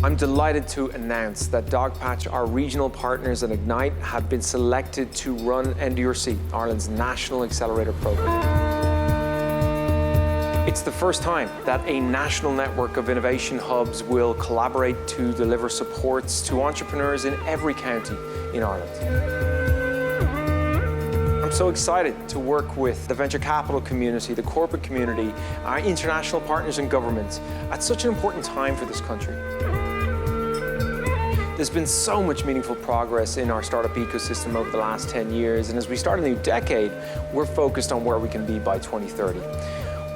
I'm delighted to announce that Dogpatch, our regional partners at Ignite, have been selected to run NDRC, Ireland's national accelerator program. It's the first time that a national network of innovation hubs will collaborate to deliver supports to entrepreneurs in every county in Ireland. I'm so excited to work with the venture capital community, the corporate community, our international partners and governments at such an important time for this country. There's been so much meaningful progress in our startup ecosystem over the last 10 years, and as we start a new decade, we're focused on where we can be by 2030.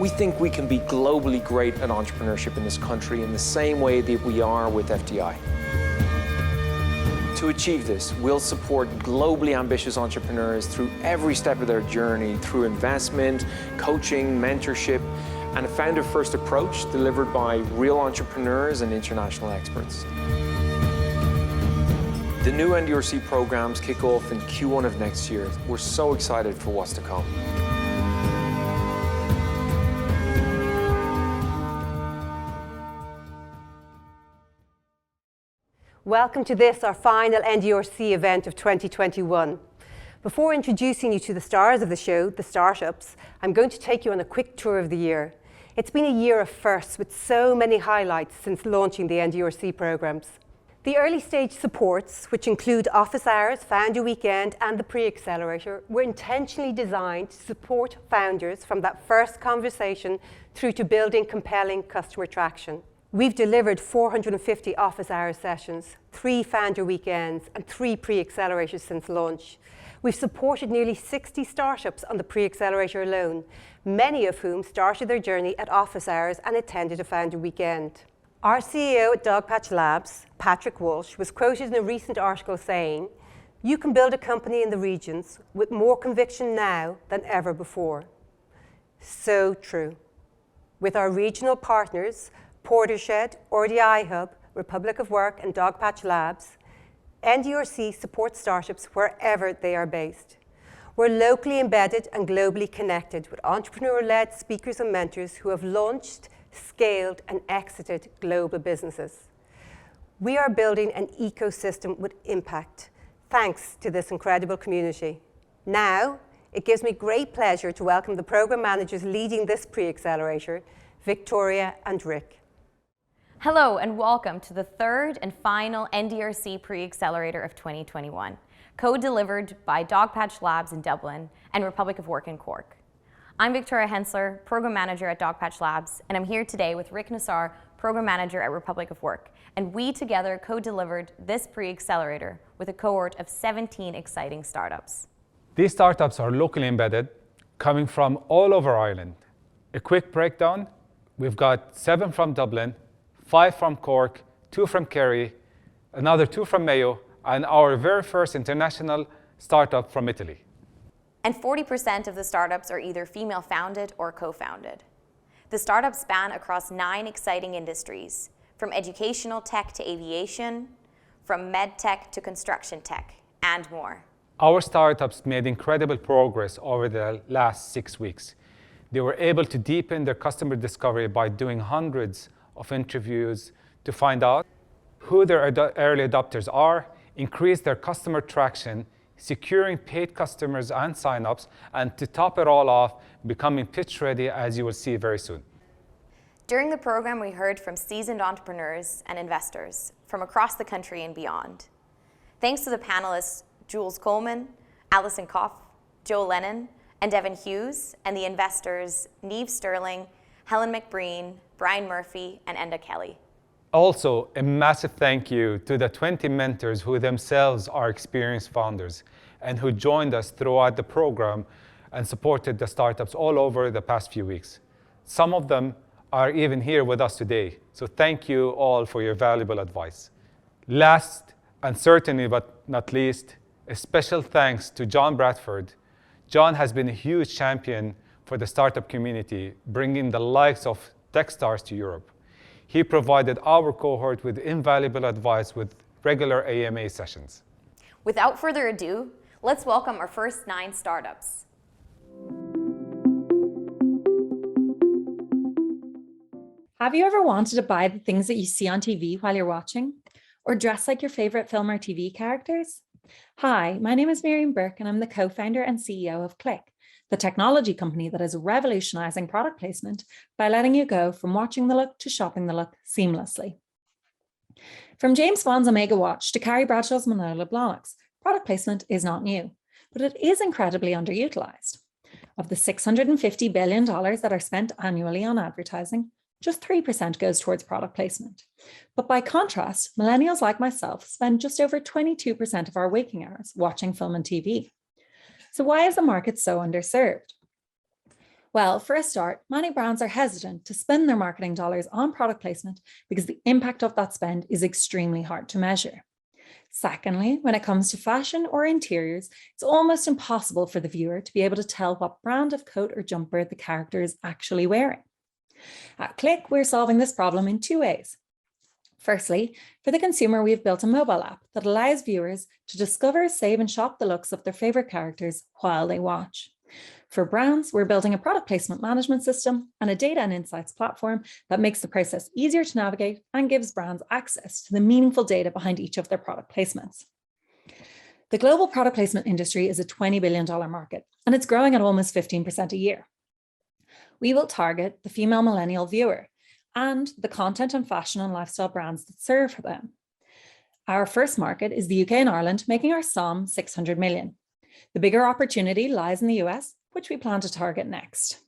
We think we can be globally great at entrepreneurship in this country in the same way that we are with FDI. To achieve this, we'll support globally ambitious entrepreneurs through every step of their journey, through investment, coaching, mentorship, and a founder-first approach delivered by real entrepreneurs and international experts. The new NDRC programs kick off in Q1 of next year. We're so excited for what's to come. Welcome to this, our final NDRC event of 2021. Before introducing you to the stars of the show, the startups, I'm going to take you on a quick tour of the year. It's been a year of firsts with so many highlights since launching the NDRC programs. The early stage supports, which include office hours, founder weekend, and the pre-accelerator, were intentionally designed to support founders from that first conversation through to building compelling customer traction. We've delivered 450 office hour sessions, 3 founder weekends, and 3 pre-accelerators since launch. We've supported nearly 60 startups on the pre-accelerator alone, many of whom started their journey at office hours and attended a founder weekend. Our CEO at Dogpatch Labs, Patrick Walsh, was quoted in a recent article saying, "You can build a company in the regions with more conviction now than ever before." So true. With our regional partners, Portershed, RDI Hub, Republic of Work, and Dogpatch Labs, NDRC supports startups wherever they are based. We're locally embedded and globally connected with entrepreneur-led speakers and mentors who have launched, scaled, and exited global businesses. We are building an ecosystem with impact, thanks to this incredible community. Now, it gives me great pleasure to welcome the program managers leading this pre-accelerator, Victoria and Rick. Hello and welcome to the third and final NDRC Pre-Accelerator of 2021, co-delivered by Dogpatch Labs in Dublin and Republic of Work in Cork. I'm Victoria Hensler, Program Manager at Dogpatch Labs, and I'm here today with Rick Nassar, Program Manager at Republic of Work, and we together co-delivered this Pre-Accelerator with a cohort of 17 exciting startups. These startups are locally embedded, coming from all over Ireland. A quick breakdown, we've got 7 from Dublin, 5 from Cork, 2 from Kerry, another 2 from Mayo, and our very first international startup from Italy. And 40% of the startups are either female-founded or co-founded. The startups span across 9 exciting industries, from educational tech to aviation, from med tech to construction tech, and more. Our startups made incredible progress over the last 6 weeks. They were able to deepen their customer discovery by doing hundreds of interviews to find out who their early adopters are, increase their customer traction, securing paid customers and signups, and to top it all off, becoming pitch ready, as you will see very soon. During the program, we heard from seasoned entrepreneurs and investors from across the country and beyond. Thanks to the panelists Jules Coleman, Alison Koff, Joe Lennon, and Devin Hughes, and the investors Neve Sterling, Helen McBreen, Brian Murphy, and Enda Kelly. Also, a massive thank you to the 20 mentors who themselves are experienced founders and who joined us throughout the program and supported the startups all over the past few weeks. Some of them are even here with us today, so thank you all for your valuable advice. Last, and certainly but not least, a special thanks to John Bradford. John has been a huge champion for the startup community, bringing the likes of Techstars to Europe. He provided our cohort with invaluable advice with regular AMA sessions. Without further ado, let's welcome our first 9 startups. Have you ever wanted to buy the things that you see on TV while you're watching? Or dress like your favorite film or TV characters? Hi, my name is Miriam Burke and I'm the co-founder and CEO of CLYQ, the technology company that is revolutionizing product placement by letting you go from watching the look to shopping the look seamlessly. From James Bond's Omega watch to Carrie Bradshaw's Manolo Blahniks, product placement is not new, but it is incredibly underutilized. Of the $650 billion that are spent annually on advertising, just 3% goes towards product placement. But by contrast, millennials like myself spend just over 22% of our waking hours watching film and TV. So why is the market so underserved? Well, for a start, many brands are hesitant to spend their marketing dollars on product placement because the impact of that spend is extremely hard to measure. Secondly, when it comes to fashion or interiors, it's almost impossible for the viewer to be able to tell what brand of coat or jumper the character is actually wearing. At CLYQ, we're solving this problem in two ways. Firstly, for the consumer, we've built a mobile app that allows viewers to discover, save, and shop the looks of their favorite characters while they watch. For brands, we're building a product placement management system and a data and insights platform that makes the process easier to navigate and gives brands access to the meaningful data behind each of their product placements. The global product placement industry is a $20 billion market, and it's growing at almost 15% a year. We will target the female millennial viewer and the content and fashion and lifestyle brands that serve them. Our first market is the UK and Ireland, making our SOM 600 million. The bigger opportunity lies in the US, which we plan to target next.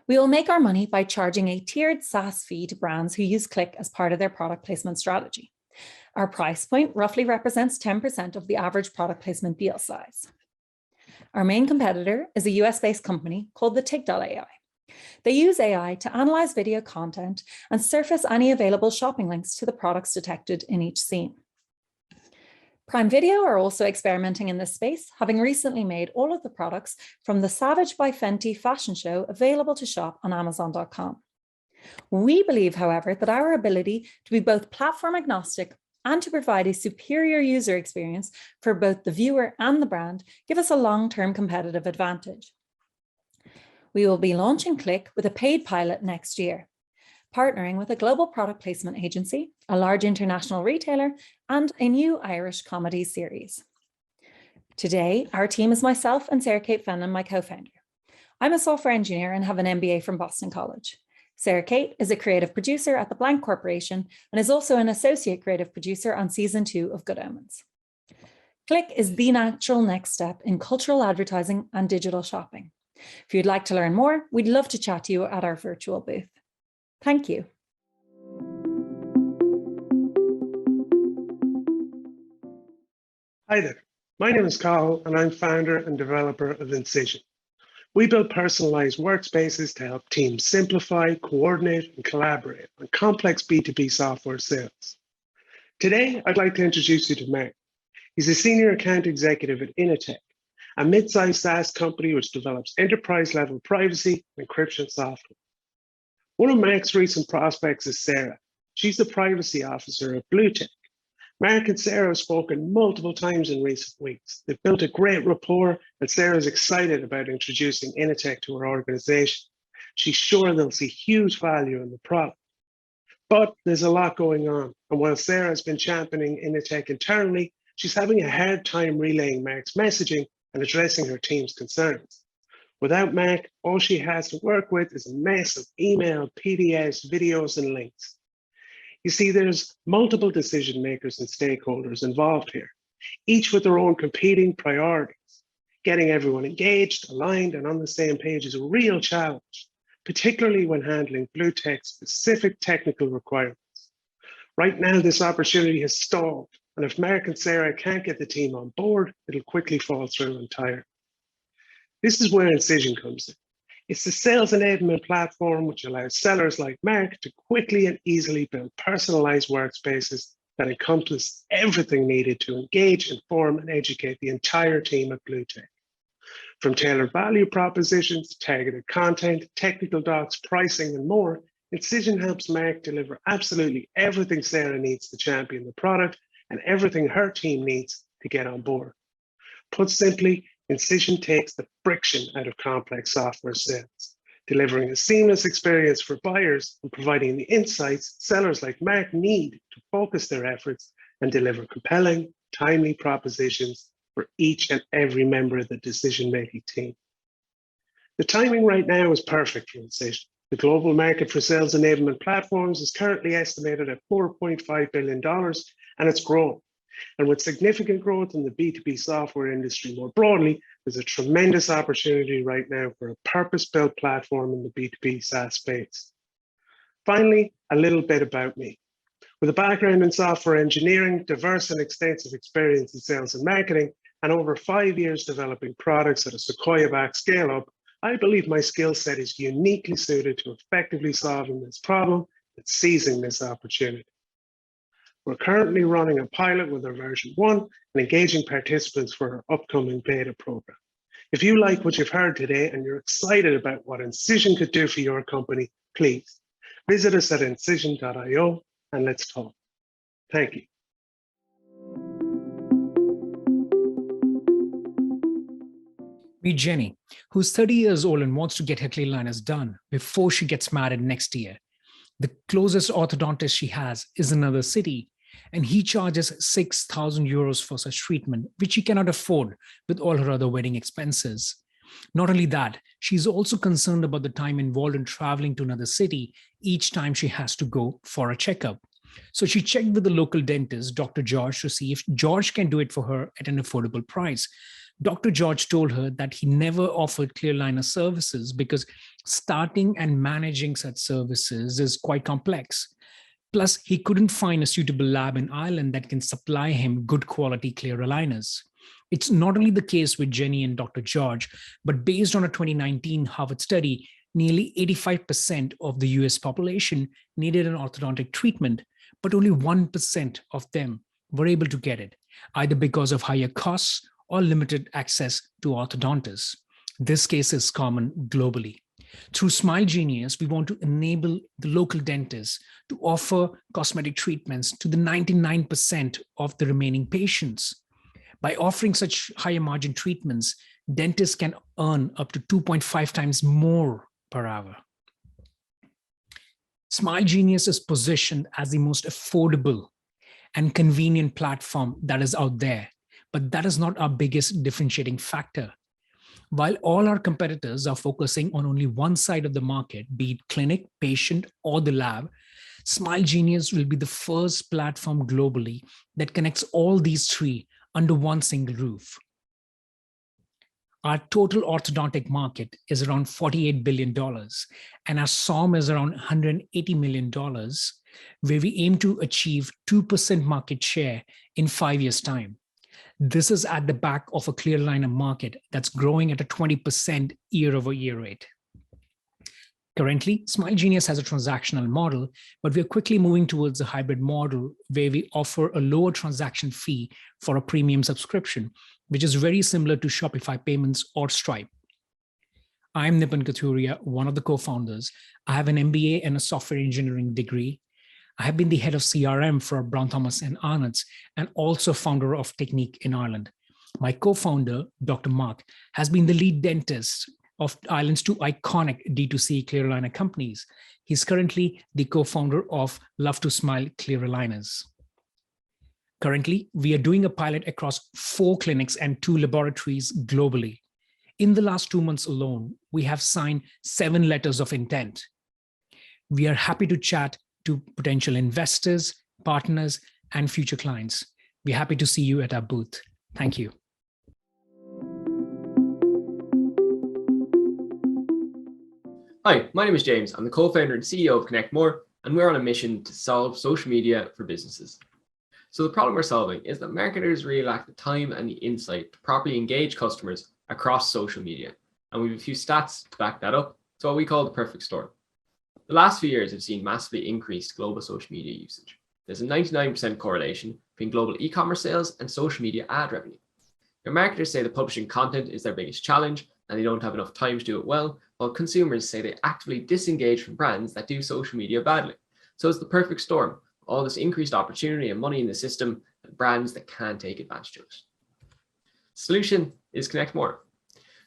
We will make our money by charging a tiered SaaS fee to brands who use CLYQ as part of their product placement strategy. Our price point roughly represents 10% of the average product placement deal size. Our main competitor is a US-based company called the TIG.ai. They use AI to analyze video content and surface any available shopping links to the products detected in each scene. Prime Video are also experimenting in this space, having recently made all of the products from the Savage by Fenty fashion show available to shop on Amazon.com. We believe, however, that our ability to be both platform agnostic and to provide a superior user experience for both the viewer and the brand give us a long-term competitive advantage. We will be launching CLYQ with a paid pilot next year, partnering with a global product placement agency, a large international retailer, and a new Irish comedy series. Today, our team is myself and Sarah Kate Fenlon, my co-founder. I'm a software engineer and have an MBA from Boston College. Sarah Kate is a creative producer at the Blank Corporation and is also an associate creative producer on season 2 of Good Omens. CLYQ is the natural next step in cultural advertising and digital shopping. If you'd like to learn more, we'd love to chat to you at our virtual booth. Thank you. Hi there, my name is Carl and I'm founder and developer of Incision. We build personalized workspaces to help teams simplify, coordinate, and collaborate on complex B2B software sales. Today, I'd like to introduce you to Mark. He's a senior account executive at Initech, a mid-sized SaaS company which develops enterprise-level privacy and encryption software. One of Mark's recent prospects is Sarah. She's the privacy officer at BlueTech. Mark and Sarah have spoken multiple times in recent weeks. They've built a great rapport, and Sarah's excited about introducing Initech to her organization. She's sure they'll see huge value in the product. But there's a lot going on, and while Sarah's been championing Initech internally, she's having a hard time relaying Mark's messaging and addressing her team's concerns. Without Mark, all she has to work with is a mess of email, PDFs, videos, and links. You see, there's multiple decision makers and stakeholders involved here, each with their own competing priorities. Getting everyone engaged, aligned, and on the same page is a real challenge, particularly when handling BlueTech's specific technical requirements. Right now, this opportunity has stalled, and if Mark and Sarah can't get the team on board, it'll quickly fall through entirely. This is where Incision comes in. It's the sales enablement platform which allows sellers like Mark to quickly and easily build personalized workspaces that encompass everything needed to engage, inform, and educate the entire team at BlueTech. From tailored value propositions, targeted content, technical docs, pricing, and more, Incision helps Mark deliver absolutely everything Sarah needs to champion the product and everything her team needs to get on board. Put simply, Incision takes the friction out of complex software sales. delivering a seamless experience for buyers and providing the insights sellers like Mark need to focus their efforts and deliver compelling, timely propositions for each and every member of the decision-making team. The timing right now is perfect for Incision. The global market for sales enablement platforms is currently estimated at $4.5 billion, and it's growing. And with significant growth in the B2B software industry more broadly, there's a tremendous opportunity right now for a purpose-built platform in the B2B SaaS space. Finally, a little bit about me. With a background in software engineering, diverse and extensive experience in sales and marketing, and over 5 years developing products at a Sequoia-backed scale-up, I believe my skill set is uniquely suited to effectively solving this problem and seizing this opportunity. We're currently running a pilot with our version 1 and engaging participants for our upcoming beta program. If you like what you've heard today and you're excited about what Incision could do for your company, please visit us at incision.io and let's talk. Thank you. Meet Jenny, who's 30 years old and wants to get her clear liners done before she gets married next year. The closest orthodontist she has is in another city, and he charges 6,000 euros for such treatment, which she cannot afford with all her other wedding expenses. Not only that, she's also concerned about the time involved in traveling to another city each time she has to go for a checkup. So she checked with the local dentist, Dr. George, to see if George can do it for her at an affordable price. Dr. George told her that he never offered clear aligner services because starting and managing such services is quite complex. Plus, he couldn't find a suitable lab in Ireland that can supply him good quality clear aligners. It's not only the case with Jenny and Dr. George, but based on a 2019 Harvard study, nearly 85% of the US population needed an orthodontic treatment, but only 1% of them were able to get it, either because of higher costs or limited access to orthodontists. This case is common globally. Through Smile Genius, we want to enable the local dentists to offer cosmetic treatments to the 99% of the remaining patients. By offering such higher margin treatments, dentists can earn up to 2.5 times more per hour. Smile Genius is positioned as the most affordable and convenient platform that is out there, but that is not our biggest differentiating factor. While all our competitors are focusing on only one side of the market, be it clinic, patient, or the lab, Smile Genius will be the first platform globally that connects all these three under one single roof. Our total orthodontic market is around $48 billion, and our SOM is around $180 million, where we aim to achieve 2% market share in 5 years' time. This is at the back of a clear aligner market that's growing at a 20% year-over-year rate. Currently, Smile Genius has a transactional model, but we're quickly moving towards a hybrid model where we offer a lower transaction fee for a premium subscription, which is very similar to Shopify Payments or Stripe. I'm Nipun Kathuria, one of the co-founders. I have an MBA and a software engineering degree. I have been the head of CRM for Brown Thomas and Arnott's and also founder of Technique in Ireland. My co-founder, Dr. Mark, has been the lead dentist of Ireland's two iconic D2C clear aligner companies. He's currently the co-founder of Love to Smile Clear Aligners. Currently, we are doing a pilot across 4 clinics and 2 laboratories globally. In the last 2 months alone, we have signed 7 letters of intent. We are happy to chat to potential investors, partners, and future clients. We're happy to see you at our booth. Thank you. Hi, my name is James. I'm the co-founder and CEO of Connect More, and we're on a mission to solve social media for businesses. So the problem we're solving is that marketers really lack the time and the insight to properly engage customers across social media. And we have a few stats to back that up. It's what we call the perfect storm. The last few years have seen massively increased global social media usage. There's a 99% correlation between global e-commerce sales and social media ad revenue. Your marketers say that publishing content is their biggest challenge and they don't have enough time to do it well, while consumers say they actively disengage from brands that do social media badly. So it's the perfect storm, all this increased opportunity and money in the system and brands that can't take advantage of it. Solution is Connect More.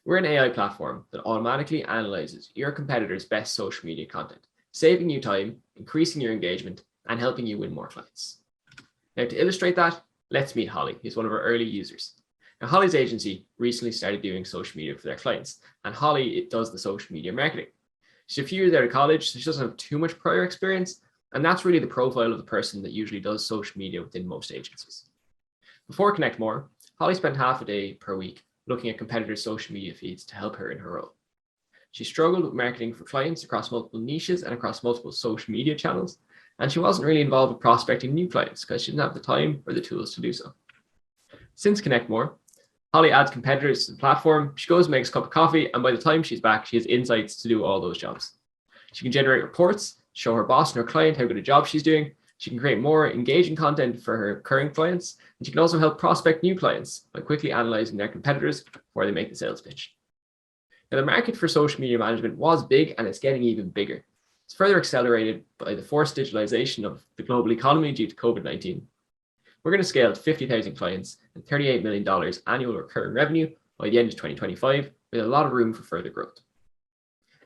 We're an AI platform that automatically analyzes your competitors' best social media content, saving you time, increasing your engagement, and helping you win more clients. Now, to illustrate that, let's meet Holly, who's one of our early users. Now, Holly's agency recently started doing social media for their clients, and Holly does the social media marketing. She's a few years out of college, so she doesn't have too much prior experience, and that's really the profile of the person that usually does social media within most agencies. Before Connect More, Holly spent half a day per week looking at competitors' social media feeds to help her in her role. She struggled with marketing for clients across multiple niches and across multiple social media channels, and she wasn't really involved with prospecting new clients because she didn't have the time or the tools to do so. Since Connect More, Holly adds competitors to the platform, she goes and makes a cup of coffee, and by the time she's back, she has insights to do all those jobs. She can generate reports, show her boss and her client how good a job she's doing. She can create more engaging content for her current clients, and she can also help prospect new clients by quickly analyzing their competitors before they make the sales pitch. Now, the market for social media management was big, and it's getting even bigger. It's further accelerated by the forced digitalization of the global economy due to COVID-19. We're going to scale to 50,000 clients and $38 million annual recurring revenue by the end of 2025, with a lot of room for further growth.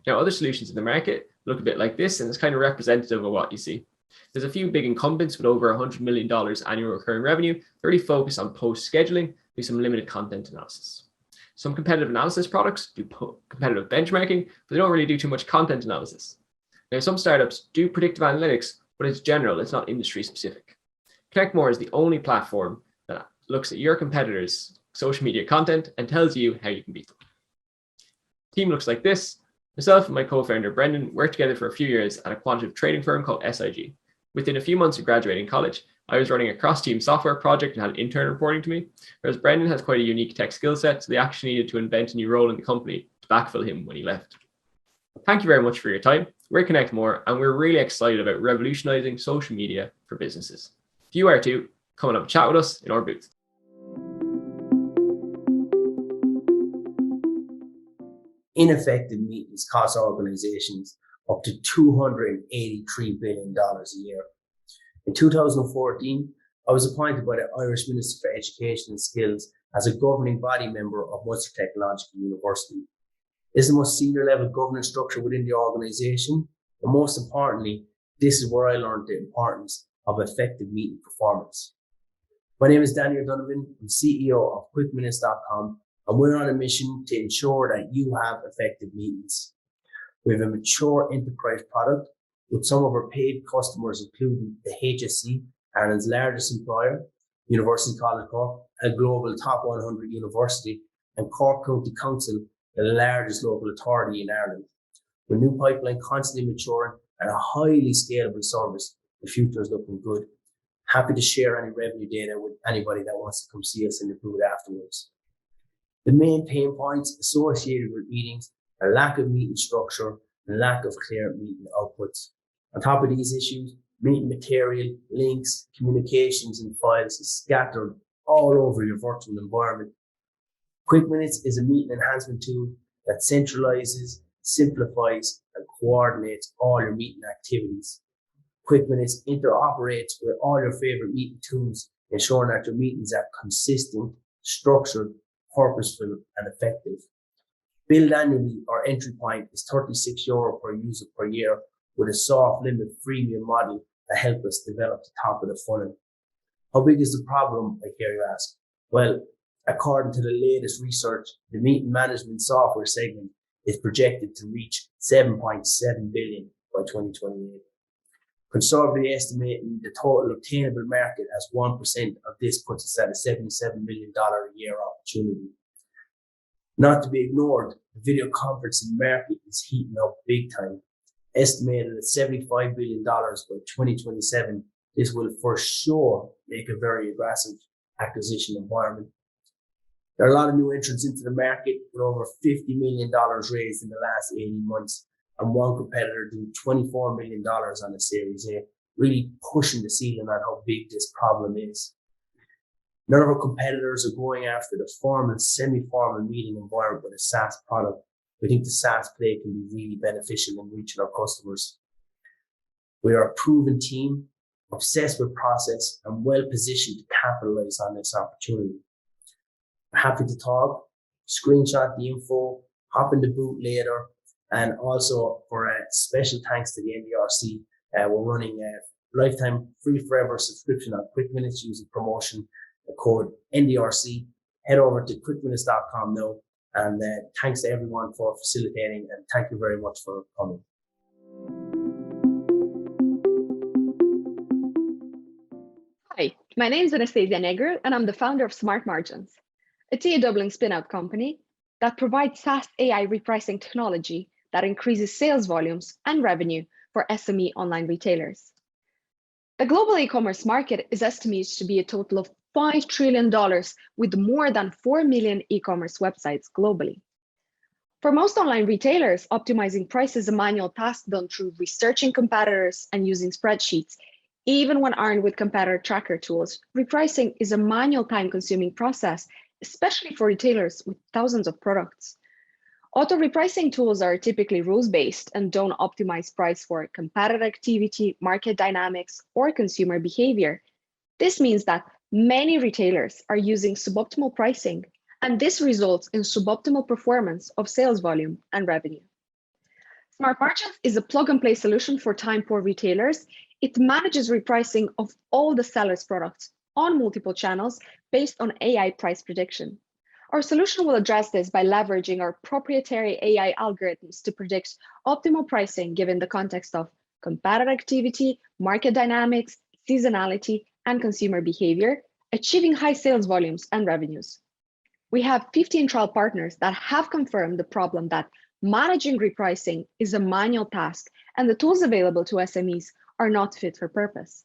Now, other solutions in the market look a bit like this, and it's kind of representative of what you see. There's a few big incumbents with over $100 million annual recurring revenue that really focus on post-scheduling with some limited content analysis. Some competitive analysis products do competitive benchmarking, but they don't really do too much content analysis. Now, some startups do predictive analytics, but it's general, it's not industry specific. Connect More is the only platform that looks at your competitors' social media content and tells you how you can beat them. The team looks like this. Myself and my co-founder, Brendan, worked together for a few years at a quantitative trading firm called SIG. Within a few months of graduating college, I was running a cross-team software project and had an intern reporting to me, whereas Brendan has quite a unique tech skill set, so they actually needed to invent a new role in the company to backfill him when he left. Thank you very much for your time. We're Connect More, and we're really excited about revolutionizing social media for businesses. If you are too, come and have a chat with us in our booth. Ineffective meetings cost organizations up to $283 billion a year. In 2014, I was appointed by the Irish Minister for Education and Skills as a governing body member of Munster Technological University. It's the most senior level governance structure within the organization, and most importantly, this is where I learned the importance of effective meeting performance. My name is Daniel Donovan. I'm CEO of QuickMinutes.com, and we're on a mission to ensure that you have effective meetings. We have a mature enterprise product with some of our paid customers, including the HSC, Ireland's largest employer, University College Cork, a global top 100 university, and Cork County Council, the largest local authority in Ireland. With new pipeline constantly maturing and a highly scalable service, the future is looking good. Happy to share any revenue data with anybody that wants to come see us in the booth afterwards. The main pain points associated with meetings are lack of meeting structure and lack of clear meeting outputs. On top of these issues, meeting material, links, communications, and files is scattered all over your virtual environment. Quick Minutes is a meeting enhancement tool that centralizes, simplifies, and coordinates all your meeting activities. Quick Minutes interoperates with all your favorite meeting tools, ensuring that your meetings are consistent, structured, purposeful, and effective. Billed annually, our entry point is €36 per user per year, with a soft limit freemium model that helps us develop the top of the funnel. How big is the problem, I hear you ask? Well, according to the latest research, the meeting management software segment is projected to reach $7.7 billion by 2028. Conservatively estimating the total obtainable market as 1% of this puts us at a $77 million a year opportunity. Not to be ignored, the video conferencing market is heating up big time. Estimated at $75 billion by 2027, this will for sure make a very aggressive acquisition environment. There are a lot of new entrants into the market with over $50 million raised in the last 18 months, and one competitor doing $24 million on the Series A, really pushing the ceiling on how big this problem is. None of our competitors are going after the formal, semi-formal meeting environment with a SaaS product. We think the SaaS play can be really beneficial in reaching our customers. We are a proven team, obsessed with process, and well positioned to capitalize on this opportunity. I'm happy to talk. screenshot the info, hop in the boot later. And also for a special thanks to the NDRC, we're running a lifetime free forever subscription on Quick Minutes using promotion code NDRC. Head over to quickminutes.com now. And thanks to everyone for facilitating, and thank you very much for coming. Hi, my name is Anastasia Negru, and I'm the founder of Smart Margins, a TA Dublin spin-out company that provides SaaS AI repricing technology that increases sales volumes and revenue for SME online retailers. The global e-commerce market is estimated to be a total of $5 trillion with more than 4 million e-commerce websites globally. For most online retailers, optimizing price is a manual task done through researching competitors and using spreadsheets. Even when armed with competitor tracker tools, repricing is a manual time-consuming process, especially for retailers with thousands of products. Auto repricing tools are typically rules-based and don't optimize price for competitive activity, market dynamics, or consumer behavior. This means that many retailers are using suboptimal pricing, and this results in suboptimal performance of sales volume and revenue. Smart Margins is a plug-and-play solution for time-poor retailers. It manages repricing of all the seller's products on multiple channels based on AI price prediction. Our solution will address this by leveraging our proprietary AI algorithms to predict optimal pricing given the context of competitive activity, market dynamics, seasonality, and consumer behavior, achieving high sales volumes and revenues. We have 15 trial partners that have confirmed the problem that managing repricing is a manual task, and the tools available to SMEs are not fit for purpose.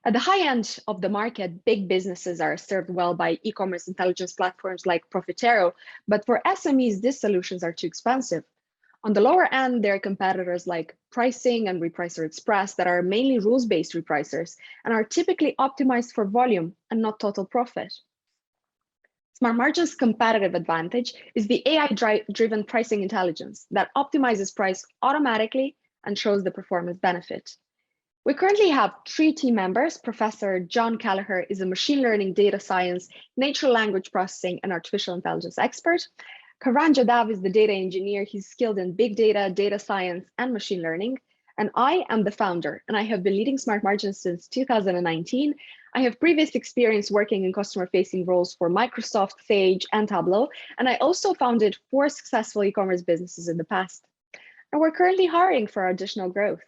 At the high end of the market, big businesses are served well by e-commerce intelligence platforms like Profitero, but for SMEs, these solutions are too expensive. On the lower end, there are competitors like Pricing and Repricer Express that are mainly rules-based repricers and are typically optimized for volume and not total profit. Smart Margins' competitive advantage is the AI-driven pricing intelligence that optimizes price automatically and shows the performance benefit. We currently have 3 team members. Professor John Kelleher is a machine learning, data science, natural language processing, and artificial intelligence expert. Karan Jadav is the data engineer. He's skilled in big data, data science, and machine learning. And I am the founder, and I have been leading Smart Margins since 2019. I have previous experience working in customer-facing roles for Microsoft, Sage, and Tableau, and I also founded 4 successful e-commerce businesses in the past. And we're currently hiring for our additional growth.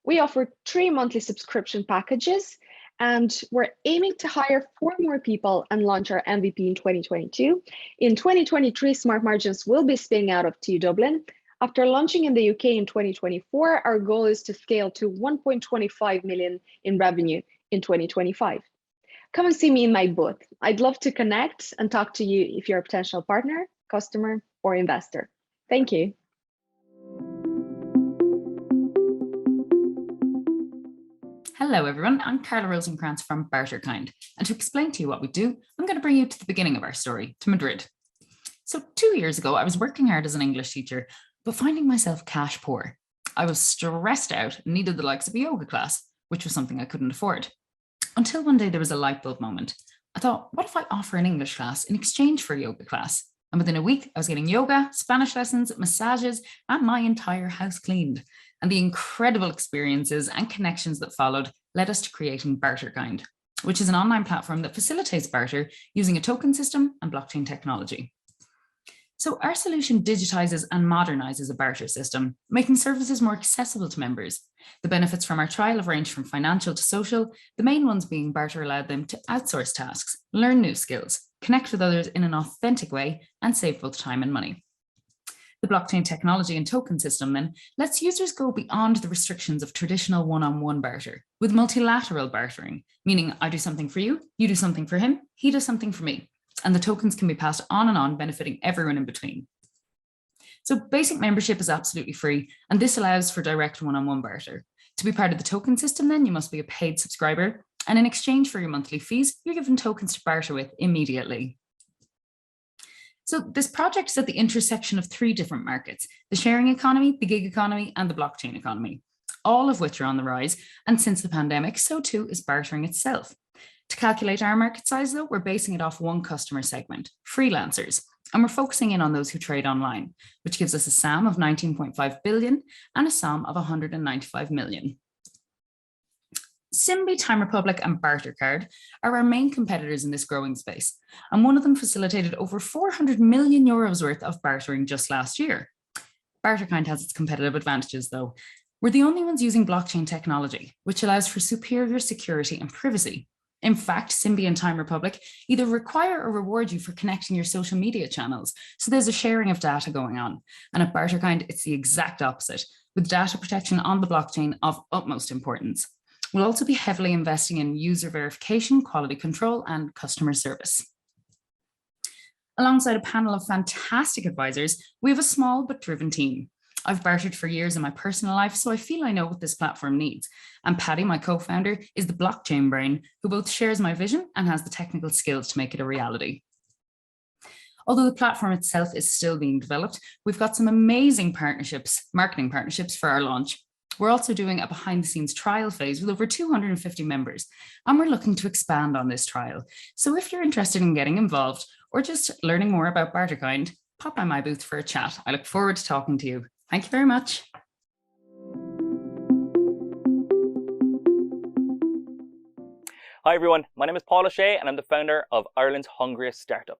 We offer 3 monthly subscription packages, and we're aiming to hire 4 more people and launch our MVP in 2022. In 2023, Smart Margins will be spinning out of TU Dublin. After launching in the UK in 2024, our goal is to scale to 1.25 million in revenue in 2025. Come and see me in my booth. I'd love to connect and talk to you if you're a potential partner, customer, or investor. Thank you. Hello everyone, I'm Carla Rosenkrantz from Barterkind, and to explain to you what we do, I'm going to bring you to the beginning of our story, to Madrid. So 2 years ago, I was working hard as an English teacher, but finding myself cash poor. I was stressed out and needed the likes of a yoga class, which was something I couldn't afford. Until one day there was a light bulb moment. I thought, what if I offer an English class in exchange for a yoga class? And within a week, I was getting yoga, Spanish lessons, massages, and my entire house cleaned. And the incredible experiences and connections that followed led us to creating Barterkind, which is an online platform that facilitates barter using a token system and blockchain technology. So our solution digitizes and modernizes a barter system, making services more accessible to members. The benefits from our trial have ranged from financial to social, the main ones being barter allowed them to outsource tasks, learn new skills, connect with others in an authentic way, and save both time and money. The blockchain technology and token system then lets users go beyond the restrictions of traditional one-on-one barter with multilateral bartering, meaning I do something for you, you do something for him, he does something for me. And the tokens can be passed on and on, benefiting everyone in between. So basic membership is absolutely free, and this allows for direct one-on-one barter. To be part of the token system then, you must be a paid subscriber, and in exchange for your monthly fees, you're given tokens to barter with immediately. So this project is at the intersection of 3 different markets: the sharing economy, the gig economy, and the blockchain economy, all of which are on the rise. And since the pandemic, so too is bartering itself. To calculate our market size, though, we're basing it off one customer segment, freelancers, And we're focusing in on those who trade online, which gives us a SAM of 19.5 billion and a SOM of 195 million. Simbi, Time Republic, and Barterkind are our main competitors in this growing space, and one of them facilitated over 400 million euros worth of bartering just last year. Barterkind has its competitive advantages, though. We're the only ones using blockchain technology, which allows for superior security and privacy. In fact, Simbi and Time Republic either require or reward you for connecting your social media channels, so there's a sharing of data going on. And at Barterkind, it's the exact opposite, with data protection on the blockchain of utmost importance. We'll also be heavily investing in user verification, quality control, and customer service. Alongside a panel of fantastic advisors, we have a small but driven team. I've bartered for years in my personal life, so I feel I know what this platform needs. And Paddy, my co-founder, is the blockchain brain who both shares my vision and has the technical skills to make it a reality. Although the platform itself is still being developed, we've got some amazing partnerships, marketing partnerships for our launch. We're also doing a behind-the-scenes trial phase with over 250 members, and we're looking to expand on this trial. So if you're interested in getting involved or just learning more about Barterkind, pop by my booth for a chat. I look forward to talking to you. Thank you very much. Hi everyone, my name is Paul O'Shea and I'm the founder of Ireland's hungriest startup.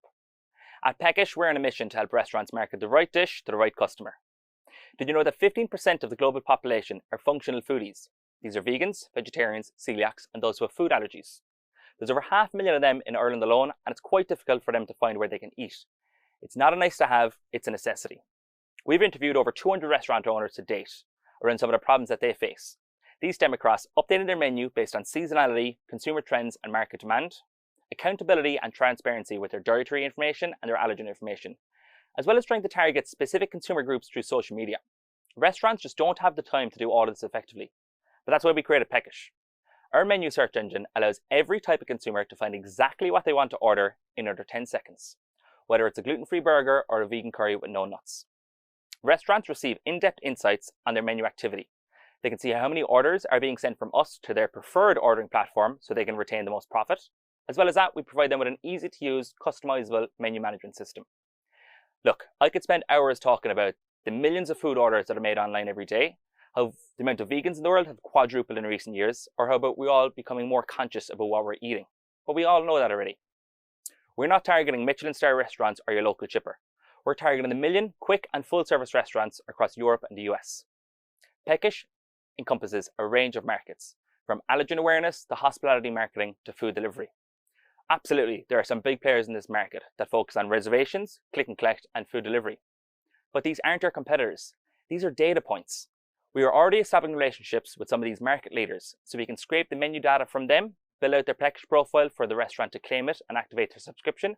At Peckish, we're on a mission to help restaurants market the right dish to the right customer. Did you know that 15% of the global population are functional foodies? These are vegans, vegetarians, celiacs, and those who have food allergies. There's over 500,000 of them in Ireland alone, and it's quite difficult for them to find where they can eat. It's not a nice to have, it's a necessity. We've interviewed over 200 restaurant owners to date around some of the problems that they face. These stem across updating their menu based on seasonality, consumer trends, and market demand, accountability and transparency with their dietary information and their allergen information, as well as trying to target specific consumer groups through social media. Restaurants just don't have the time to do all of this effectively, but that's why we created Peckish. Our menu search engine allows every type of consumer to find exactly what they want to order in under 10 seconds, whether it's a gluten-free burger or a vegan curry with no nuts. Restaurants receive in-depth insights on their menu activity. They can see how many orders are being sent from us to their preferred ordering platform so they can retain the most profit. As well as that, we provide them with an easy-to-use, customizable menu management system. Look, I could spend hours talking about the millions of food orders that are made online every day, how the amount of vegans in the world have quadrupled in recent years, or how about we all becoming more conscious about what we're eating. But we all know that already. We're not targeting Michelin star restaurants or your local chipper. We're targeting the million quick and full service restaurants across Europe and the US. Peckish encompasses a range of markets, from allergen awareness to hospitality marketing to food delivery. Absolutely, there are some big players in this market that focus on reservations, click and collect, and food delivery. But these aren't our competitors. These are data points. We are already establishing relationships with some of these market leaders, so we can scrape the menu data from them, build out their Peckish profile for the restaurant to claim it and activate their subscription,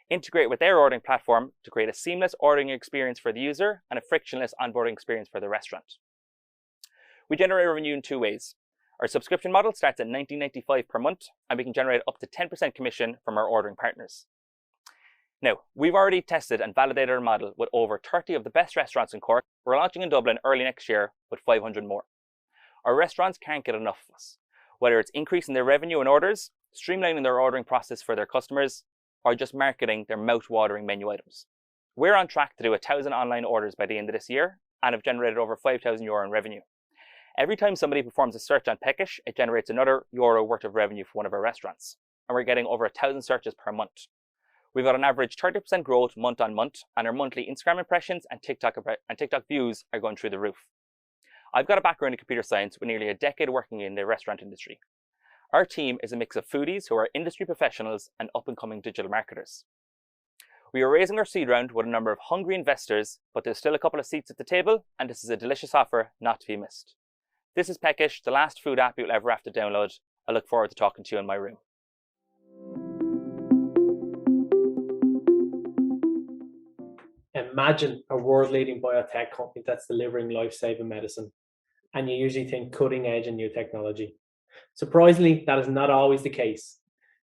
integrate with their ordering platform to create a seamless ordering experience for the user and a frictionless onboarding experience for the restaurant. We generate revenue in two ways. Our subscription model starts at $19.95 per month, and we can generate up to 10% commission from our ordering partners. Now, we've already tested and validated our model with over 30 of the best restaurants in Cork. We're launching in Dublin early next year with 500 more. Our restaurants can't get enough of us, whether it's increasing their revenue and orders, streamlining their ordering process for their customers, or just marketing their mouth-watering menu items. We're on track to do 1,000 online orders by the end of this year and have generated over €5,000 in revenue. Every time somebody performs a search on Peckish, it generates another euro worth of revenue for one of our restaurants. And we're getting over 1,000 searches per month. We've got an average 30% growth month on month, and our monthly Instagram impressions and TikTok views are going through the roof. I've got a background in computer science with nearly a decade working in the restaurant industry. Our team is a mix of foodies who are industry professionals and up-and-coming digital marketers. We are raising our seed round with a number of hungry investors, but there's still a couple of seats at the table, and this is a delicious offer not to be missed. This is Peckish, the last food app you'll ever have to download. I look forward to talking to you in my room. Imagine a world-leading biotech company that's delivering life-saving medicine, and you usually think cutting-edge and new technology. Surprisingly, that is not always the case.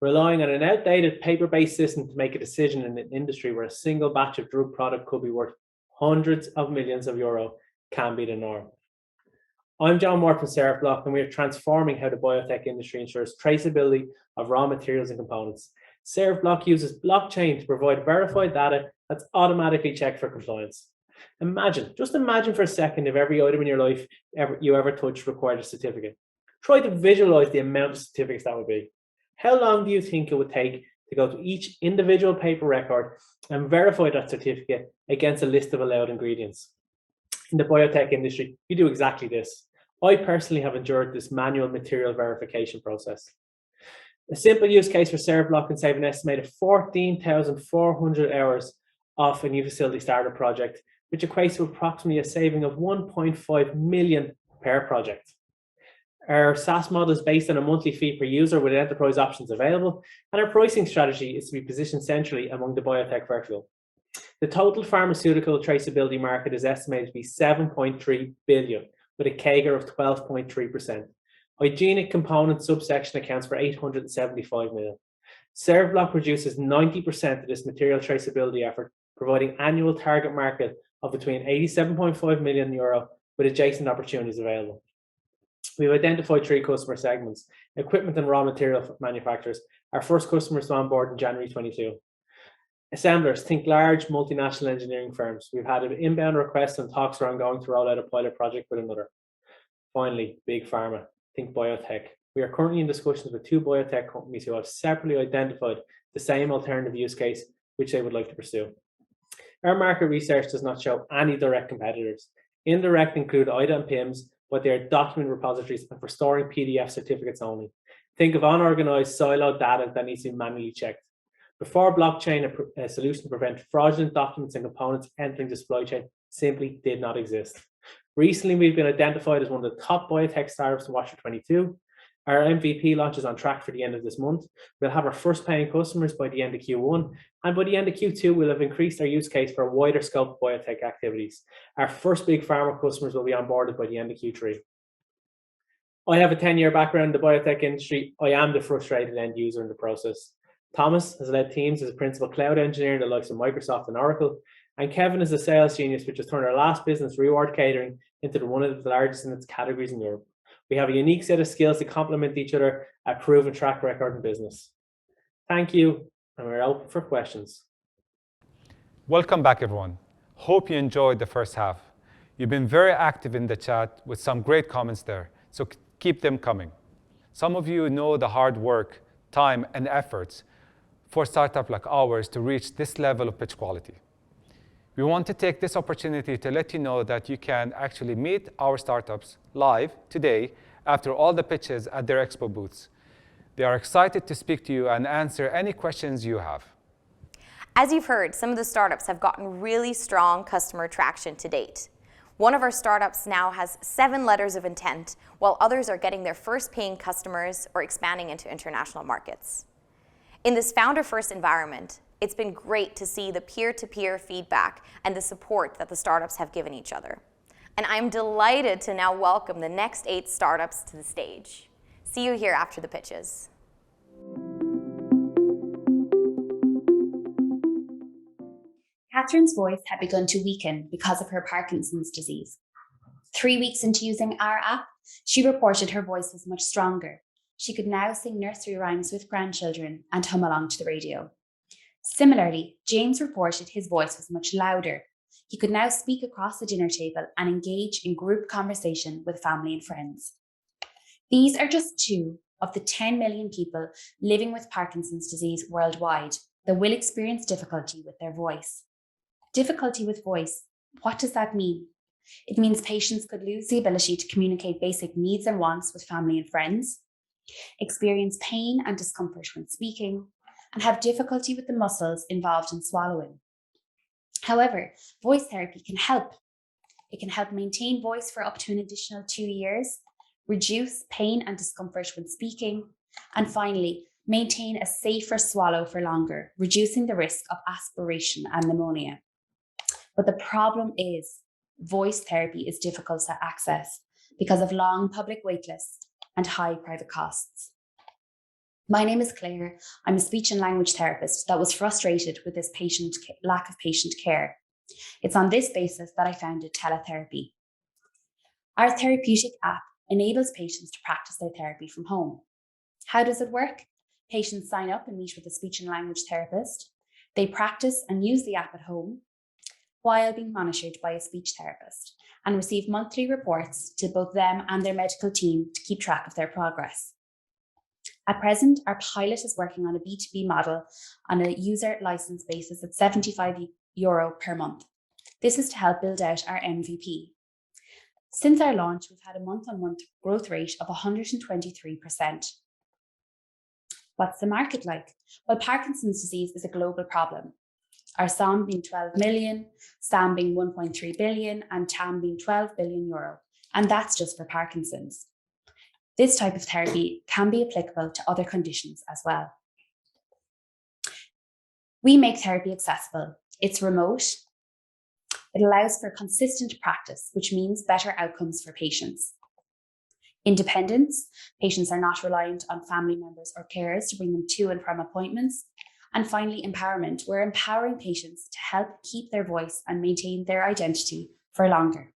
Relying on an outdated paper-based system to make a decision in an industry where a single batch of drug product could be worth hundreds of millions of euro can be the norm. I'm John Moore from ServBlock, and we are transforming how the biotech industry ensures traceability of raw materials and components, ServBlock uses blockchain to provide verified data that's automatically checked for compliance. Just imagine for a second if every item in your life you ever touched required a certificate. Try to visualize the amount of certificates that would be. How long do you think it would take to go to each individual paper record and verify that certificate against a list of allowed ingredients? In the biotech industry, you do exactly this. I personally have endured this manual material verification process. A simple use case for ServBlock can save an estimated 14,400 hours off a new facility startup project, which equates to approximately a saving of 1.5 million per project. Our SaaS model is based on a monthly fee per user with enterprise options available, and our pricing strategy is to be positioned centrally among the biotech vertical. The total pharmaceutical traceability market is estimated to be 7.3 billion, with a CAGR of 12.3%. Hygienic component subsection accounts for 875 million. ServBlock reduces 90% of this material traceability effort, providing annual target market of between 87.5 million euro with adjacent opportunities available. We've identified 3 customer segments: equipment and raw material manufacturers. Our first customers on board in January 22. Assemblers, think large multinational engineering firms. We've had inbound requests and talks are ongoing to roll out a pilot project with another. Finally, big pharma, think biotech. We are currently in discussions with 2 biotech companies who have separately identified the same alternative use case which they would like to pursue. Our market research does not show any direct competitors. Indirect include IDA and PIMS, but they are document repositories and for storing PDF certificates only. Think of unorganized, siloed data that needs to be manually checked. Before blockchain, a solution to prevent fraudulent documents and components entering the supply chain simply did not exist. Recently, we've been identified as one of the top biotech startups to watch for 22. Our MVP launch is on track for the end of this month. We'll have our first paying customers by the end of Q1, and by the end of Q2, we'll have increased our use case for a wider scope of biotech activities. Our first big pharma customers will be onboarded by the end of Q3. I have a 10-year background in the biotech industry. I am the frustrated end user in the process. Thomas has led teams as a principal cloud engineer in the likes of Microsoft and Oracle, and Kevin is a sales genius which has turned our last business, Reward Catering, into one of the largest in its categories in Europe. We have a unique set of skills to complement each other, a proven track record in business. Thank you, and we're open for questions. Welcome back, everyone. Hope you enjoyed the first half. You've been very active in the chat with some great comments there, so keep them coming. Some of you know the hard work, time, and efforts for a startup like ours to reach this level of pitch quality. We want to take this opportunity to let you know that you can actually meet our startups live today after all the pitches at their expo booths. They are excited to speak to you and answer any questions you have. As you've heard, some of the startups have gotten really strong customer traction to date. One of our startups now has 7 letters of intent, while others are getting their first paying customers or expanding into international markets. In this founder-first environment, it's been great to see the peer-to-peer feedback and the support that the startups have given each other. And I'm delighted to now welcome the next 8 startups to the stage. See you here after the pitches. Catherine's voice had begun to weaken because of her Parkinson's disease. 3 weeks into using our app, she reported her voice was much stronger. She could now sing nursery rhymes with grandchildren and hum along to the radio. Similarly, James reported his voice was much louder. He could now speak across the dinner table and engage in group conversation with family and friends. These are just 2 of the 10 million people living with Parkinson's disease worldwide that will experience difficulty with their voice. Difficulty with voice, what does that mean? It means patients could lose the ability to communicate basic needs and wants with family and friends, experience pain and discomfort when speaking, and have difficulty with the muscles involved in swallowing. However, voice therapy can help. It can help maintain voice for up to an additional 2 years, reduce pain and discomfort when speaking, and finally, maintain a safer swallow for longer, reducing the risk of aspiration and pneumonia. But the problem is, voice therapy is difficult to access because of long public waitlists and high private costs. My name is Claire. I'm a speech and language therapist that was frustrated with this lack of patient care. It's on this basis that I founded Teleatheraphy. Our therapeutic app enables patients to practice their therapy from home. How does it work? Patients sign up and meet with a speech and language therapist. They practice and use the app at home while being monitored by a speech therapist and receive monthly reports to both them and their medical team to keep track of their progress. At present, our pilot is working on a B2B model on a user license basis at €75 per month. This is to help build out our MVP. Since our launch, we've had a month-on-month growth rate of 123%. What's the market like? Well, Parkinson's disease is a global problem. Our SOM being 12 million, SAM being 1.3 billion, and TAM being €12 billion. And that's just for Parkinson's. This type of therapy can be applicable to other conditions as well. We make therapy accessible. It's remote. It allows for consistent practice, which means better outcomes for patients. Independence, patients are not reliant on family members or carers to bring them to and from appointments. And finally, empowerment. We're empowering patients to help keep their voice and maintain their identity for longer.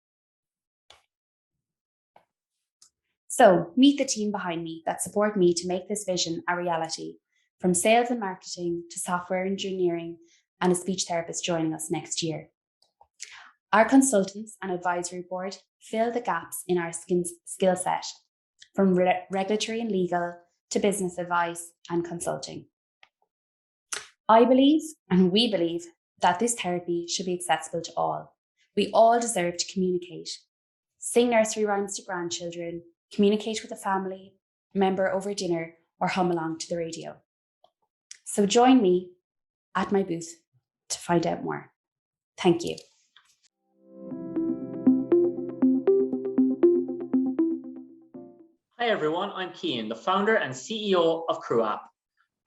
So meet the team behind me that support me to make this vision a reality, from sales and marketing to software engineering and a speech therapist joining us next year. Our consultants and advisory board fill the gaps in our skill set, from regulatory and legal to business advice and consulting. I believe, and we believe, that this therapy should be accessible to all. We all deserve to communicate, sing nursery rhymes to grandchildren, communicate with a family member over dinner, or hum along to the radio. So join me at my booth to find out more. Thank you. Hi everyone, I'm Cian, the founder and CEO of Crew App.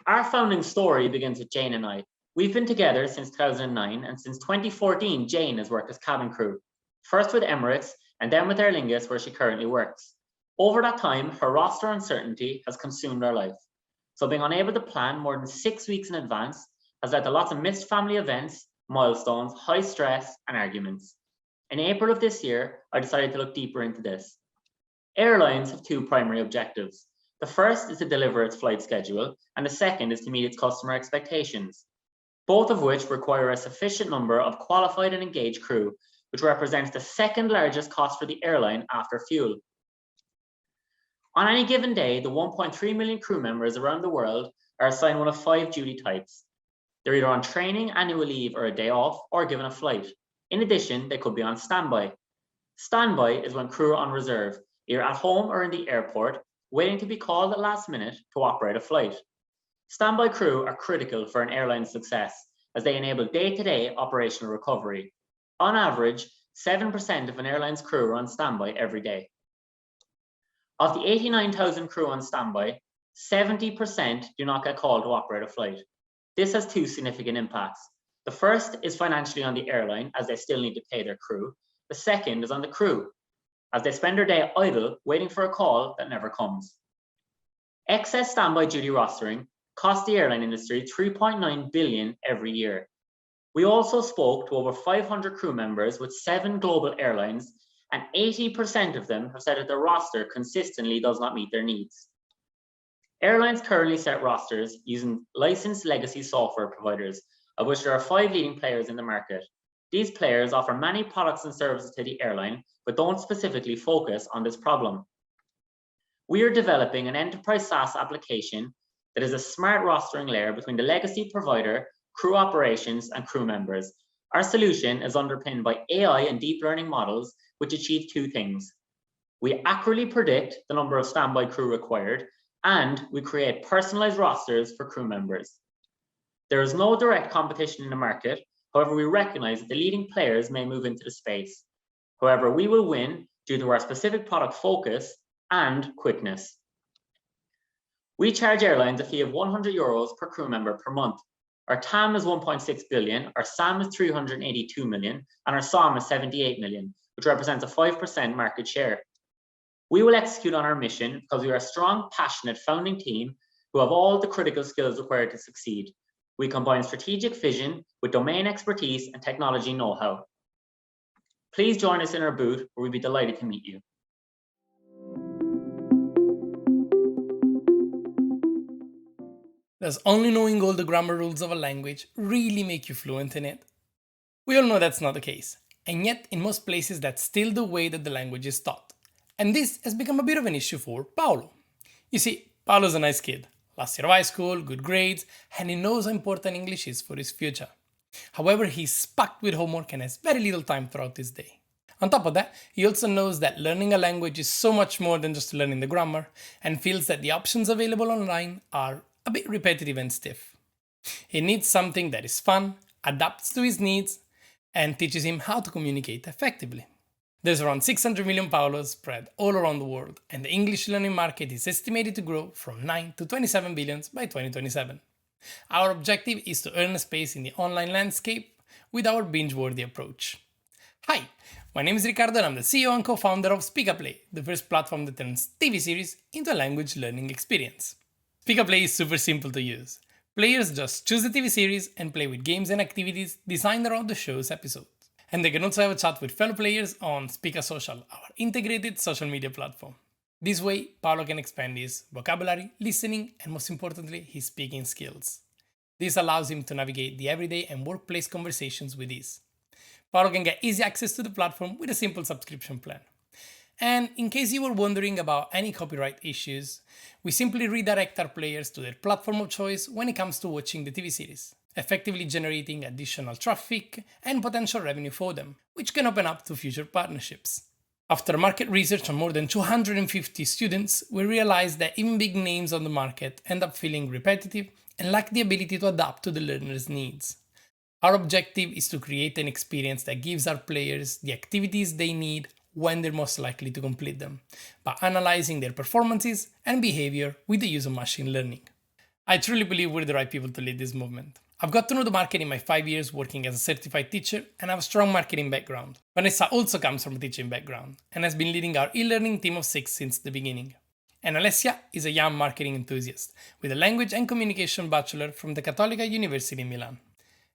Our founding story begins with Jane and I. We've been together since 2009, and since 2014, Jane has worked as cabin crew, first with Emirates and then with Aer Lingus, where she currently works. Over that time, her roster uncertainty has consumed our life. So being unable to plan more than 6 weeks in advance has led to lots of missed family events, milestones, high stress, and arguments. In April of this year, I decided to look deeper into this. Airlines have two primary objectives. The first is to deliver its flight schedule, and the second is to meet its customer expectations, both of which require a sufficient number of qualified and engaged crew, which represents the second largest cost for the airline after fuel. On any given day, the 1.3 million crew members around the world are assigned one of 5 duty types. They're either on training, annual leave, or a day off, or given a flight. In addition, they could be on standby. Standby is when crew are on reserve, either at home or in the airport, waiting to be called at last minute to operate a flight. Standby crew are critical for an airline's success, as they enable day-to-day operational recovery. On average, 7% of an airline's crew are on standby every day. Of the 89,000 crew on standby, 70% do not get called to operate a flight. This has two significant impacts. The first is financially on the airline, as they still need to pay their crew. The second is on the crew, as they spend their day idle waiting for a call that never comes. Excess standby duty rostering costs the airline industry $3.9 billion every year. We also spoke to over 500 crew members with 7 global airlines, and 80% of them have said that their roster consistently does not meet their needs. Airlines currently set rosters using licensed legacy software providers, of which there are 5 leading players in the market. These players offer many products and services to the airline, but don't specifically focus on this problem. We are developing an enterprise SaaS application that is a smart rostering layer between the legacy provider, crew operations, and crew members. Our solution is underpinned by AI and deep learning models, which achieve 2 things. We accurately predict the number of standby crew required, and we create personalized rosters for crew members. There is no direct competition in the market. However, we recognize that the leading players may move into the space. However, we will win due to our specific product focus and quickness. We charge airlines a fee of €100 per crew member per month. Our TAM is 1.6 billion, our SAM is 382 million, and our SOM is 78 million, which represents a 5% market share. We will execute on our mission because we are a strong, passionate founding team who have all the critical skills required to succeed. We combine strategic vision with domain expertise and technology know-how. Please join us in our booth, where we'd be delighted to meet you. Does only knowing all the grammar rules of a language really make you fluent in it? We all know that's not the case, and yet in most places that's still the way that the language is taught. And this has become a bit of an issue for Paolo. You see, Paolo's a nice kid, last year of high school, good grades, and he knows how important English is for his future. However, he's packed with homework and has very little time throughout his day. On top of that, he also knows that learning a language is so much more than just learning the grammar, and feels that the options available online are a bit repetitive and stiff. He needs something that is fun, adapts to his needs, and teaches him how to communicate effectively. There's around 600 million Paolos spread all around the world, and the English learning market is estimated to grow from 9 to 27 billion by 2027. Our objective is to earn a space in the online landscape with our binge-worthy approach. Hi, my name is Ricardo and I'm the CEO and co-founder of Spika, the first platform that turns TV series into a language learning experience. Spika is super simple to use. Players just choose the TV series and play with games and activities designed around the show's episodes. And they can also have a chat with fellow players on Spika Social, our integrated social media platform. This way, Paolo can expand his vocabulary, listening, and most importantly, his speaking skills. This allows him to navigate the everyday and workplace conversations with ease. Paolo can get easy access to the platform with a simple subscription plan. And in case you were wondering about any copyright issues, we simply redirect our players to their platform of choice when it comes to watching the TV series, effectively generating additional traffic and potential revenue for them, which can open up to future partnerships. After market research on more than 250 students, we realized that even big names on the market end up feeling repetitive and lack the ability to adapt to the learner's needs. Our objective is to create an experience that gives our players the activities they need when they're most likely to complete them, by analyzing their performances and behavior with the use of machine learning. I truly believe we're the right people to lead this movement. I've got to know the market in my 5 years working as a certified teacher and have a strong marketing background. Vanessa also comes from a teaching background and has been leading our e-learning team of 6 since the beginning. And Alessia is a young marketing enthusiast with a language and communication bachelor from the Cattolica University in Milan.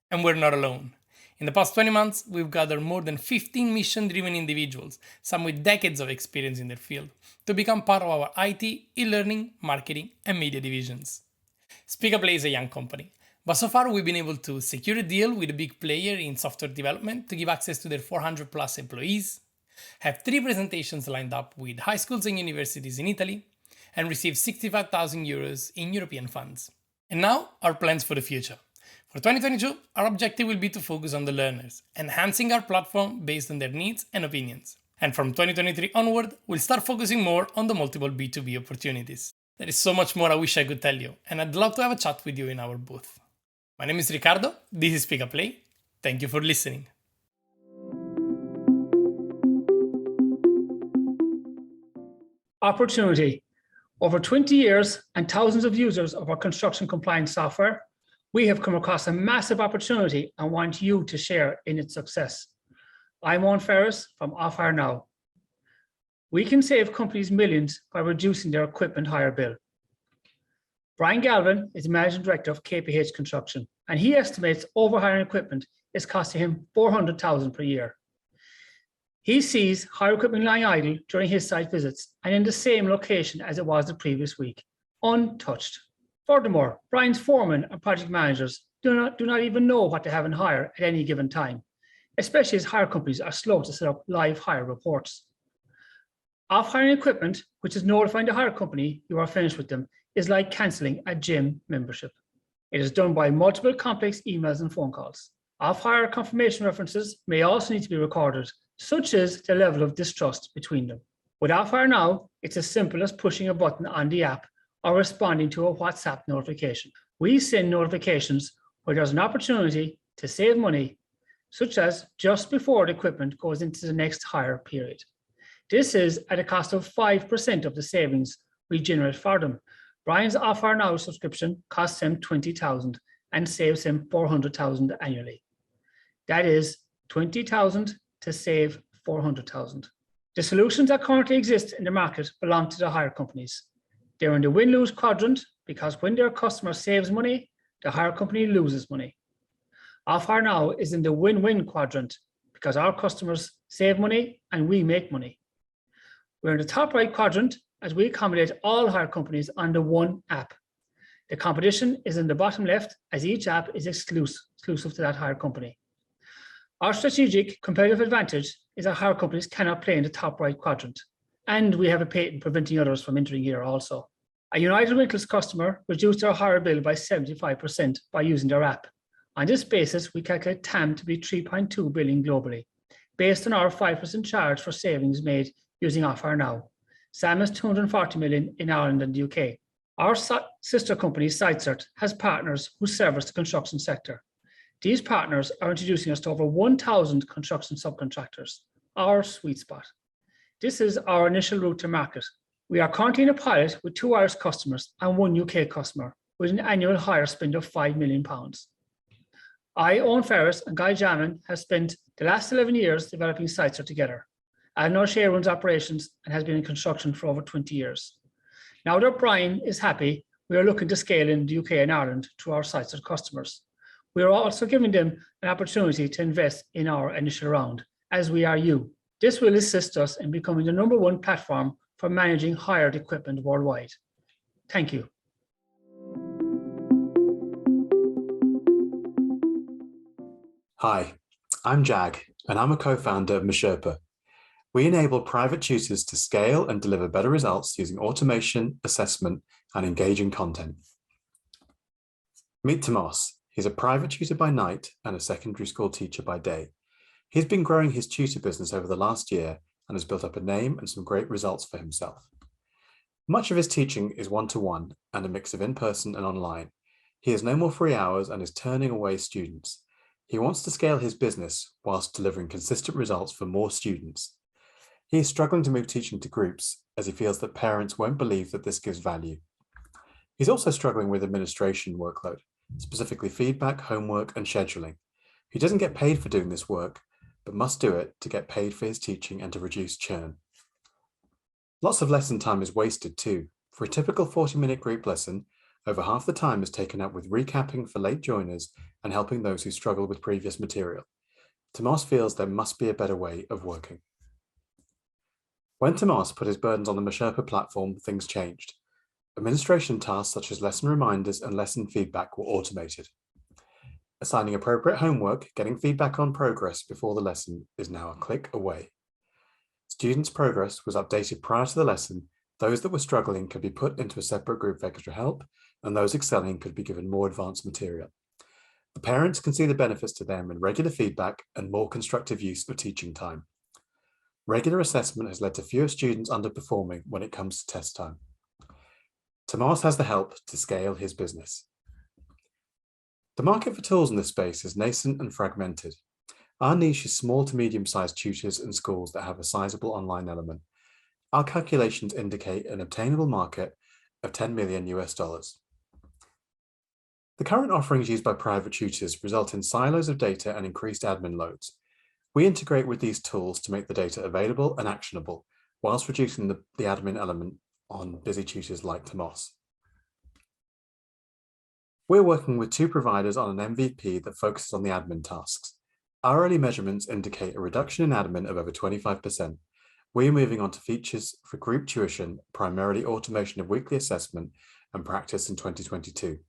And we're not alone. In the past 20 months, we've gathered more than 15 mission-driven individuals, some with decades of experience in their field, to become part of our IT, e-learning, marketing, and media divisions. Spika is a young company, but so far we've been able to secure a deal with a big player in software development to give access to their 400 plus employees, have 3 presentations lined up with high schools and universities in Italy, and receive 65,000 euros in European funds. And now, our plans for the future. For 2022, our objective will be to focus on the learners, enhancing our platform based on their needs and opinions. And from 2023 onward, we'll start focusing more on the multiple B2B opportunities. There is so much more I wish I could tell you, and I'd love to have a chat with you in our booth. My name is Ricardo, this is Spika. Thank you for listening. Opportunity. Over 20 years and thousands of users of our construction compliance software, we have come across a massive opportunity and want you to share in its success. I'm Owen Ferris from Off-Hire Now. We can save companies millions by reducing their equipment hire bill. Brian Galvin is the Managing Director of KPH Construction, and he estimates overhiring equipment is costing him $400,000 per year. He sees hire equipment lying idle during his site visits and in the same location as it was the previous week, untouched. Furthermore, Brian's foremen and project managers do not even know what they have in hire at any given time, especially as hire companies are slow to set up live hire reports. Off-hiring equipment, which is notifying the hire company you are finished with them, is like cancelling a gym membership. It is done by multiple complex emails and phone calls. Off-hire confirmation references may also need to be recorded, such as the level of distrust between them. With Off-Hire Now, it's as simple as pushing a button on the app or responding to a WhatsApp notification. We send notifications where there's an opportunity to save money, such as just before the equipment goes into the next hire period. This is at a cost of 5% of the savings we generate for them. Brian's Off-Hire Now subscription costs him $20,000 and saves him $400,000 annually. That is $20,000 to save $400,000. The solutions that currently exist in the market belong to the hire companies. They're in the win-lose quadrant because when their customer saves money, the hire company loses money. Off-Hire Now is in the win-win quadrant because our customers save money and we make money. We're in the top right quadrant as we accommodate all hire companies under one app. The competition is in the bottom left, as each app is exclusive to that hire company. Our strategic competitive advantage is that hire companies cannot play in the top right quadrant, and we have a patent preventing others from entering here also. A United Rentals customer reduced their hire bill by 75% by using their app. On this basis, we calculate TAM to be 3.2 billion globally, based on our 5% charge for savings made using Off-Hire Now. SAM is 240 million in Ireland and the UK. Our sister company, SiteCert, has partners who service the construction sector. These partners are introducing us to over 1,000 construction subcontractors, our sweet spot. This is our initial route to market. We are currently in a pilot with 2 Irish customers and 1 UK customer with an annual hire spend of £5 million. I, Owen Ferris, and Guy Jamin have spent the last 11 years developing SiteCert together. Alan O'Shea runs operations and has been in construction for over 20 years. Now that Brian is happy, we are looking to scale in the UK and Ireland to our SiteCert customers. We are also giving them an opportunity to invest in our initial round, as we are you. This will assist us in becoming the #1 platform for managing hired equipment worldwide. Thank you. Hi, I'm Jag, and I'm a co-founder of Sherpa. We enable private tutors to scale and deliver better results using automation, assessment, and engaging content. Meet Tomas. He's a private tutor by night and a secondary school teacher by day. He's been growing his tutor business over the last year and has built up a name and some great results for himself. Much of his teaching is one-to-one and a mix of in-person and online. He has no more free hours and is turning away students. He wants to scale his business whilst delivering consistent results for more students. He is struggling to move teaching to groups as he feels that parents won't believe that this gives value. He's also struggling with administration workload, specifically feedback, homework, and scheduling. He doesn't get paid for doing this work, but must do it to get paid for his teaching and to reduce churn. Lots of lesson time is wasted too. For a typical 40-minute group lesson, over half the time is taken up with recapping for late joiners and helping those who struggle with previous material. Tomas feels there must be a better way of working. When Tomas put his burdens on the Sherpa platform, things changed. Administration tasks such as lesson reminders and lesson feedback were automated. Assigning appropriate homework, getting feedback on progress before the lesson is now a click away. Students' progress was updated prior to the lesson. Those that were struggling could be put into a separate group for extra help, and those excelling could be given more advanced material. The parents can see the benefits to them in regular feedback and more constructive use of teaching time. Regular assessment has led to fewer students underperforming when it comes to test time. Tomas has the help to scale his business. The market for tools in this space is nascent and fragmented. Our niche is small to medium-sized tutors and schools that have a sizable online element. Our calculations indicate an obtainable market of $10 million. The current offerings used by private tutors result in silos of data and increased admin loads. We integrate with these tools to make the data available and actionable, whilst reducing the admin element on busy tutors like Tomas. We're working with 2 providers on an MVP that focuses on the admin tasks. Our early measurements indicate a reduction in admin of over 25%. We're moving on to features for group tuition, primarily automation of weekly assessment and practice in 2022.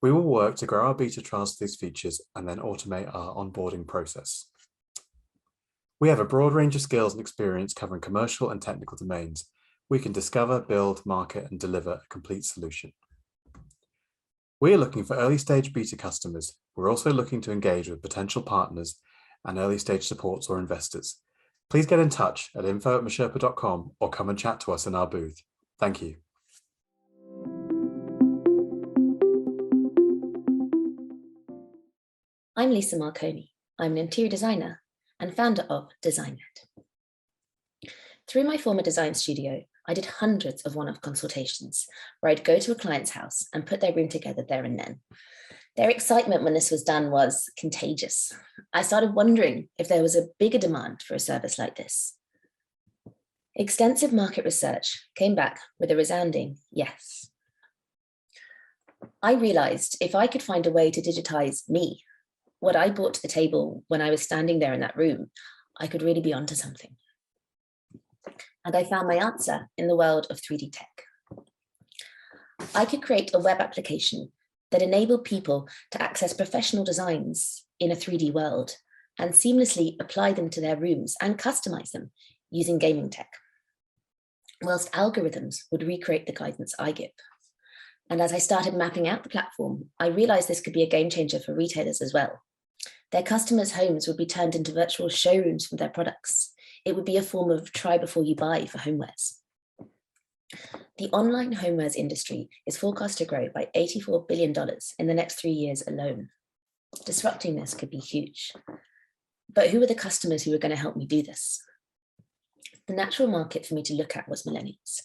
We will work to grow our beta trials to these features and then automate our onboarding process. We have a broad range of skills and experience covering commercial and technical domains. We can discover, build, market, and deliver a complete solution. We are looking for early stage beta customers. We're also looking to engage with potential partners and early stage supports or investors. Please get in touch at info@sherpa.com or come and chat to us in our booth. Thank you. I'm Lisa Marconi. I'm an interior designer and founder of DesignNet. Through my former design studio, I did hundreds of one-off consultations where I'd go to a client's house and put their room together there and then. Their excitement when this was done was contagious. I started wondering if there was a bigger demand for a service like this. Extensive market research came back with a resounding yes. I realized if I could find a way to digitize me, what I brought to the table when I was standing there in that room, I could really be onto something. And I found my answer in the world of 3D tech. I could create a web application that enabled people to access professional designs in a 3D world and seamlessly apply them to their rooms and customize them using gaming tech, whilst algorithms would recreate the guidance I give. And as I started mapping out the platform, I realized this could be a game changer for retailers as well. Their customers' homes would be turned into virtual showrooms for their products. It would be a form of try before you buy for homewares. The online homewares industry is forecast to grow by $84 billion in the next 3 years alone. Disrupting this could be huge. But who are the customers who are going to help me do this? The natural market for me to look at was millennials.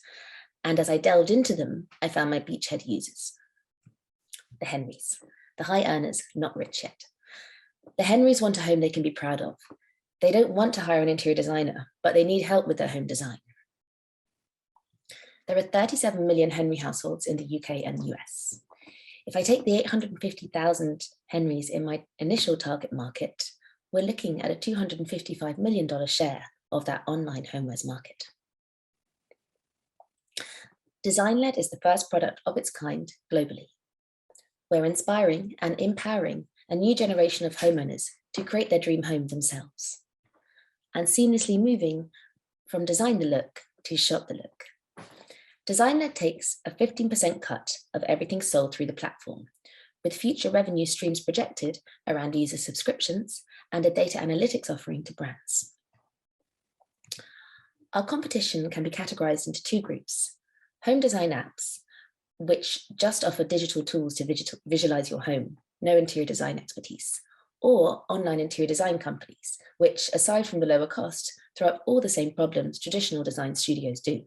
And as I delved into them, I found my beachhead users. The Henrys, the high earners, not rich yet. The Henrys want a home they can be proud of. They don't want to hire an interior designer, but they need help with their home design. There are 37 million Henry households in the UK and the US. If I take the 850,000 Henrys in my initial target market, we're looking at a $255 million share of that online homewares market. Design-led is the first product of its kind globally. We're inspiring and empowering a new generation of homeowners to create their dream home themselves, and seamlessly moving from design the look to shop the look. Design-led takes a 15% cut of everything sold through the platform, with future revenue streams projected around user subscriptions and a data analytics offering to brands. Our competition can be categorized into two groups: home design apps, which just offer digital tools to visualize your home, no interior design expertise, or online interior design companies, which, aside from the lower cost, throw up all the same problems traditional design studios do.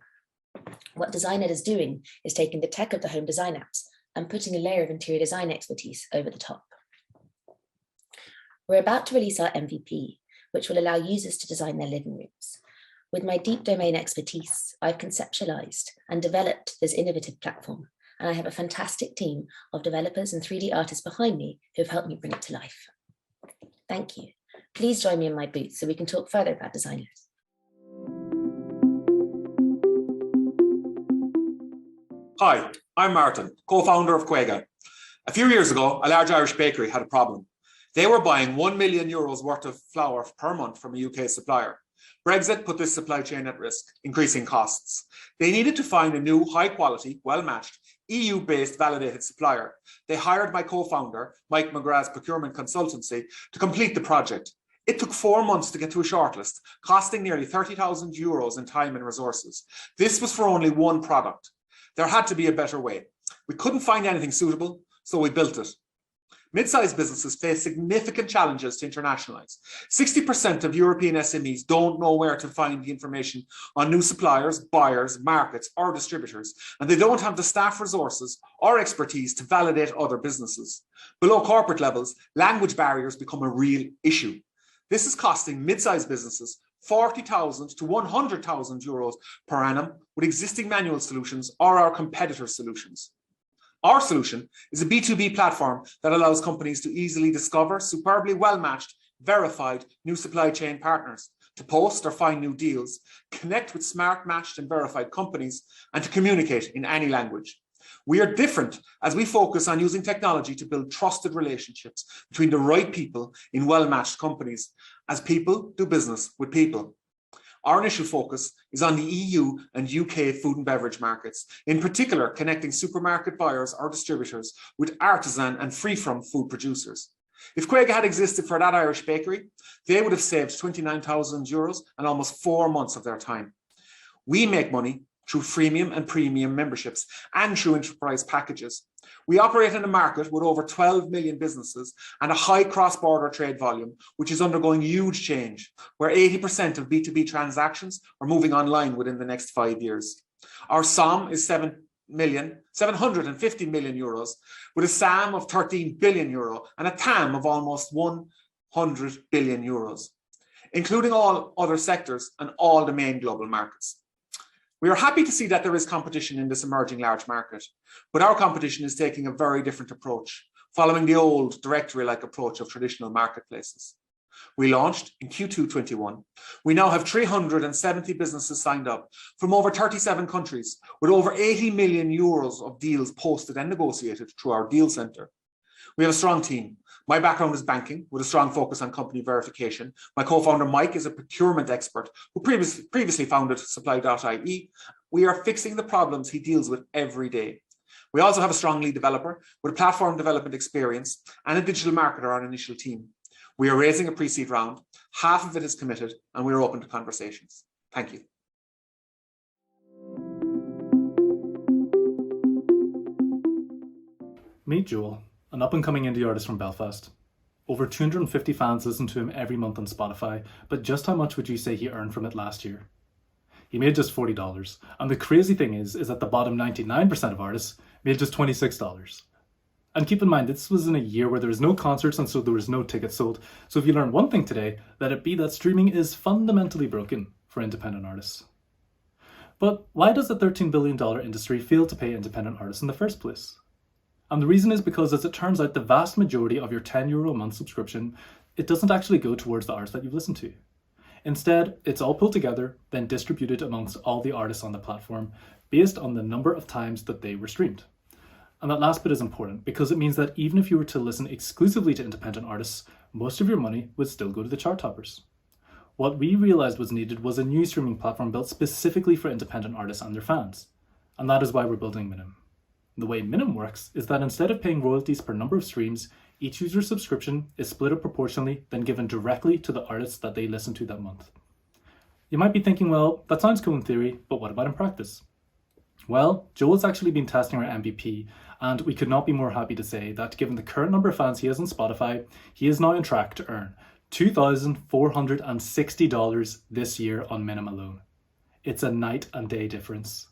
What Design-led is doing is taking the tech of the home design apps and putting a layer of interior design expertise over the top. We're about to release our MVP, which will allow users to design their living rooms. With my deep domain expertise, I've conceptualized and developed this innovative platform, and I have a fantastic team of developers and 3D artists behind me who've helped me bring it to life. Thank you. Please join me in my booth so we can talk further about Design-led. Hi, I'm Martin, co-founder of Kwayga. A few years ago, a large Irish bakery had a problem. They were buying €1 million worth of flour per month from a UK supplier. Brexit put this supply chain at risk, increasing costs. They needed to find a new, high-quality, well-matched, EU-based validated supplier. They hired my co-founder, Mike McGrath's procurement consultancy, to complete the project. It took 4 months to get to a shortlist, costing nearly €30,000 in time and resources. This was for only one product. There had to be a better way. We couldn't find anything suitable, so we built it. Mid-sized businesses face significant challenges to internationalize. 60% of European SMEs don't know where to find the information on new suppliers, buyers, markets, or distributors, and they don't have the staff resources or expertise to validate other businesses. Below corporate levels, language barriers become a real issue. This is costing mid-sized businesses €40,000 to €100,000 per annum with existing manual solutions or our competitor solutions. Our solution is a B2B platform that allows companies to easily discover superbly well-matched, verified new supply chain partners, to post or find new deals, connect with smart, matched and verified companies, and to communicate in any language. We are different as we focus on using technology to build trusted relationships between the right people in well-matched companies, as people do business with people. Our initial focus is on the EU and UK food and beverage markets, in particular connecting supermarket buyers or distributors with artisan and free-from food producers. If Kwayga had existed for that Irish bakery, they would have saved €29,000 and almost 4 months of their time. We make money through freemium and premium memberships and through enterprise packages. We operate in a market with over 12 million businesses and a high cross-border trade volume, which is undergoing huge change, where 80% of B2B transactions are moving online within the next 5 years. Our SOM is €750 million, with a SAM of €13 billion and a TAM of almost €100 billion, including all other sectors and all the main global markets. We are happy to see that there is competition in this emerging large market, but our competition is taking a very different approach, following the old directory-like approach of traditional marketplaces. We launched in Q2 21. We now have 370 businesses signed up from over 37 countries, with over 80 million euros of deals posted and negotiated through our deal center. We have a strong team. My background is banking, with a strong focus on company verification. My co-founder, Mike, is a procurement expert who previously founded Supply.ie. We are fixing the problems he deals with every day. We also have a strong lead developer with platform development experience and a digital marketer on initial team. We are raising a pre-seed round. Half of it is committed, and we are open to conversations. Thank you. Meet Joel, an up-and-coming indie artist from Belfast. Over 250 fans listen to him every month on Spotify, but just how much would you say he earned from it last year? He made just $40, and the crazy thing is that the bottom 99% of artists made just $26. And keep in mind, this was in a year where there was no concerts and so there was no tickets sold. So if you learned one thing today, let it be that streaming is fundamentally broken for independent artists. But why does the $13 billion industry fail to pay independent artists in the first place? And the reason is because, as it turns out, the vast majority of your €10 a month subscription, it doesn't actually go towards the artists that you've listened to. Instead, it's all pulled together, then distributed amongst all the artists on the platform based on the number of times that they were streamed. And that last bit is important because it means that even if you were to listen exclusively to independent artists, most of your money would still go to the chart toppers. What we realized was needed was a new streaming platform built specifically for independent artists and their fans. And that is why we're building Minim. The way Minim works is that instead of paying royalties per number of streams, each user's subscription is split up proportionally, then given directly to the artists that they listen to that month. You might be thinking, well, that sounds cool in theory, but what about in practice? Well, Joel's actually been testing our MVP, and we could not be more happy to say that given the current number of fans he has on Spotify, he is now on track to earn $2,460 this year on Minim alone. It's a night and day difference.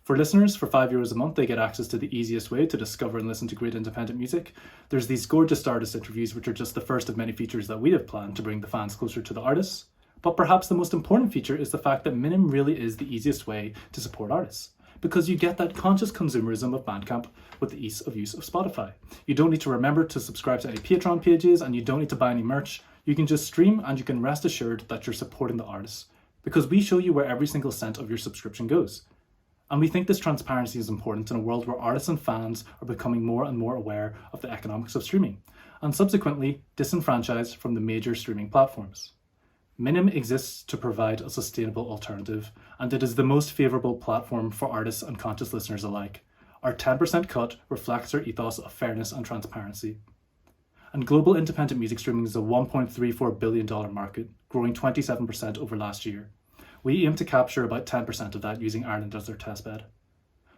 For listeners, for €5 a month, they get access to the easiest way to discover and listen to great independent music. There's these gorgeous artist interviews, which are just the first of many features that we have planned to bring the fans closer to the artists. But perhaps the most important feature is the fact that Minim really is the easiest way to support artists, because you get that conscious consumerism of Bandcamp with the ease of use of Spotify. You don't need to remember to subscribe to any Patreon pages, and you don't need to buy any merch. You can just stream, and you can rest assured that you're supporting the artists, because we show you where every single cent of your subscription goes. And we think this transparency is important in a world where artists and fans are becoming more and more aware of the economics of streaming, and subsequently disenfranchised from the major streaming platforms. Minim exists to provide a sustainable alternative, and it is the most favourable platform for artists and conscious listeners alike. Our 10% cut reflects our ethos of fairness and transparency. And global independent music streaming is a $1.34 billion market, growing 27% over last year. We aim to capture about 10% of that using Ireland as our testbed.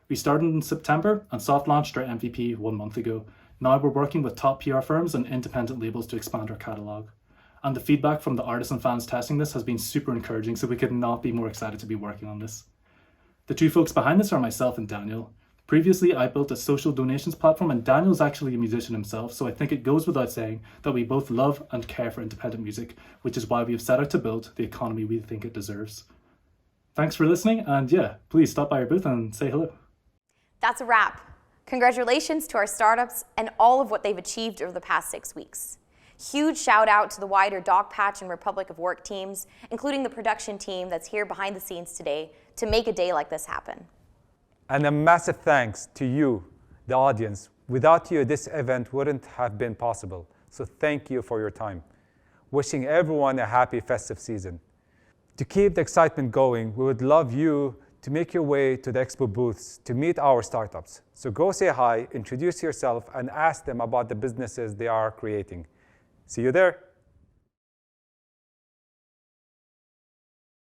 We started in September and soft launched our MVP 1 month ago. Now we're working with top PR firms and independent labels to expand our catalogue. And the feedback from the artists and fans testing this has been super encouraging, so we could not be more excited to be working on this. The two folks behind this are myself and Daniel. Previously, I built a social donations platform, and Daniel's actually a musician himself, so I think it goes without saying that we both love and care for independent music, which is why we have set out to build the economy we think it deserves. Thanks for listening, and yeah, please stop by our booth and say hello. That's a wrap. Congratulations to our startups and all of what they've achieved over the past 6 weeks. Huge shout out to the wider Dogpatch and Republic of Work teams, including the production team that's here behind the scenes today to make a day like this happen. And a massive thanks to you, the audience. Without you, this event wouldn't have been possible. So thank you for your time. Wishing everyone a happy festive season. To keep the excitement going, we would love you to make your way to the expo booths to meet our startups. So go say hi, introduce yourself, and ask them about the businesses they are creating. See you there.